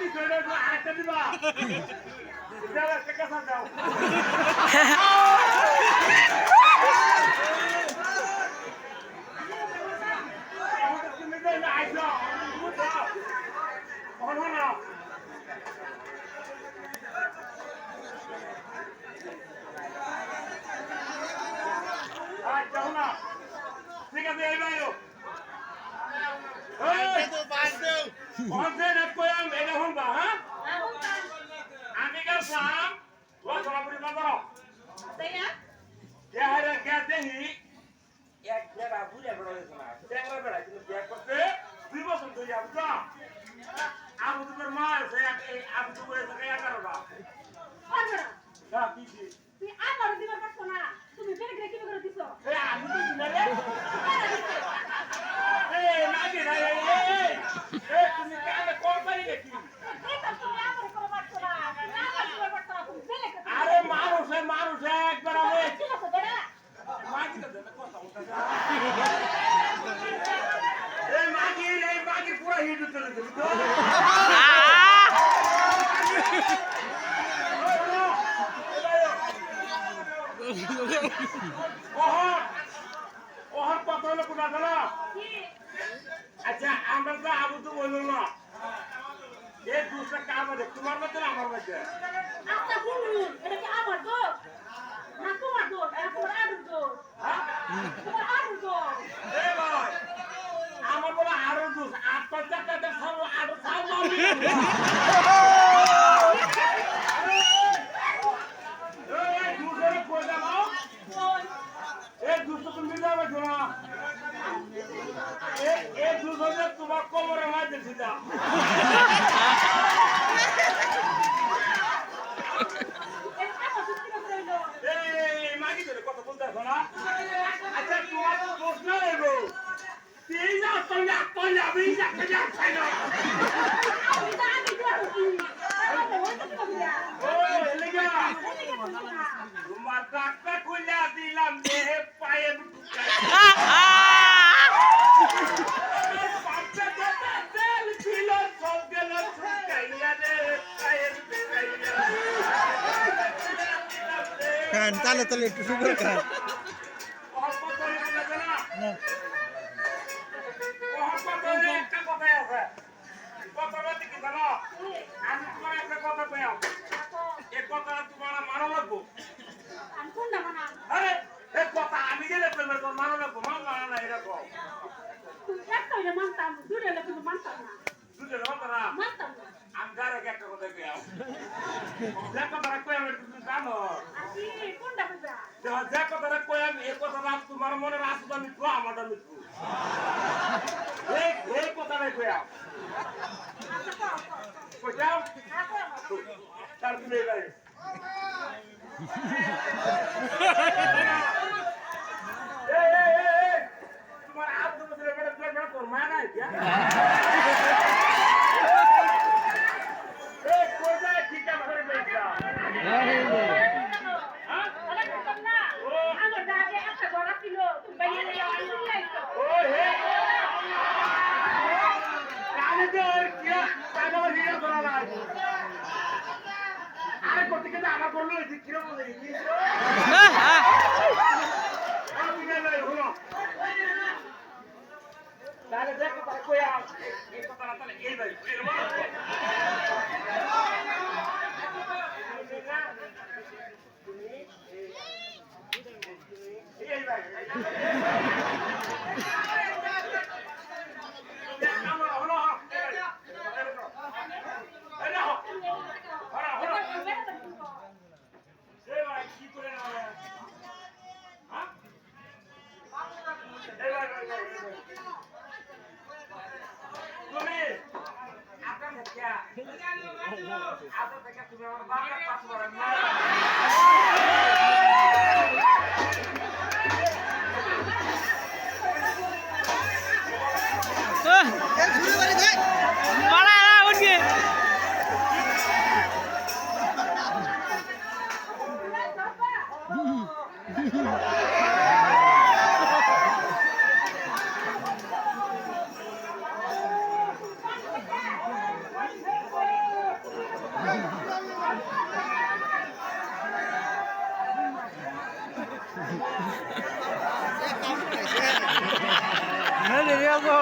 আরেকটা দিবা কাঁচা দাও ঠিক আছে এই ভাইও আমি গেলাম লসরাপুরি বাজার দেখি এক জায়গা বুঝে বেড়াইছে না ট্যাংরা বেড়াই কিন্তু বিয়ে করতে 2 বছর ধরে বুঝছো আবু তোমার মা আছে আবু তো বলেছে 11টা না কি তুই আমার দিবার পারছ না তুমি ফেরে গিয়ে কি করে দিছো আমি তো দিনা রে নাকি রে তুমি কানে কোন পারি নাকি এটা তুমি আমার করে পারছ না আমার দিবার পারছ না তুমি ফেলে কে আরে মানুষ একবার আমি ঠিক আছে বেড়া মাগি তো দেবে কথা বলতে এই মাগি পুরো হিট চলে যাবে তো ওহর কথা হলো কোনা জানো আচ্ছা আমরা তো আবু তো বললো না এই দুসরা কার মধ্যে তোমার মধ্যে আমার মধ্যে আচ্ছা শুনুন এটা কি আমার দোষ না তোমার দোষ এটা তোমার আরুর দোষ তোমার আরুর দোষ এ ভাই আমার বলে আরো দুস আত্মহত্যা সব আরো সব তোমার কোমরে মাঝে সিধা মাগি ধরে কথা বলতে আসো না আচ্ছা তোমার প্রশ্ন নেব তুই না আমি যাচ্ছি না তোমার টাকা খুলে দিলাম দেহে পায়ে কান তালে তালে একটু সুন্দর কান একটা কথাই আছে কথাটা কি জানো আমি তোমার একটা কথা কইয়াম এই কথা তোমার মানা লাগবো আমি কোনটা মানা আরে এই কথা আমি গেলে তোমার তো মানা লাগবো মানা না এরকম তুমি একটা হইলে মানতাম দুটো হইলে তুমি মানতাম না দুটো কথা না মানতাম না আমি গারে একটা কথা কইয়াম যে কথাটা কইয়াম তুমি জানো আসি কোনটা কইবা যে কথাটা কইয়াম এই কথাটা তোমার মনে রাখো আমি তো আমারটা মিটবো এই কথাটাই কইয়াম আচ্ছা কইয়াম কও তার তুমি এই গাড়ি তোমার আপ তুমি বেটা তোর মা নাই কি এই কই যায় ঠিক আছে ধরে বেটা ও হে কানে তো কি কানে হিয়া ধরা নাই আরে করতে গেলে আমার বললো যে কিরকম বলে কি আমি না নাই হলো তাহলে দেখো তার কই এই কথাটা তাহলে এই ভাই এই ভাই আমার হলো কি করে না হ্যাঁ তুমি আপনার থেকে তুমি আমার বাবার পাশ করেন না গো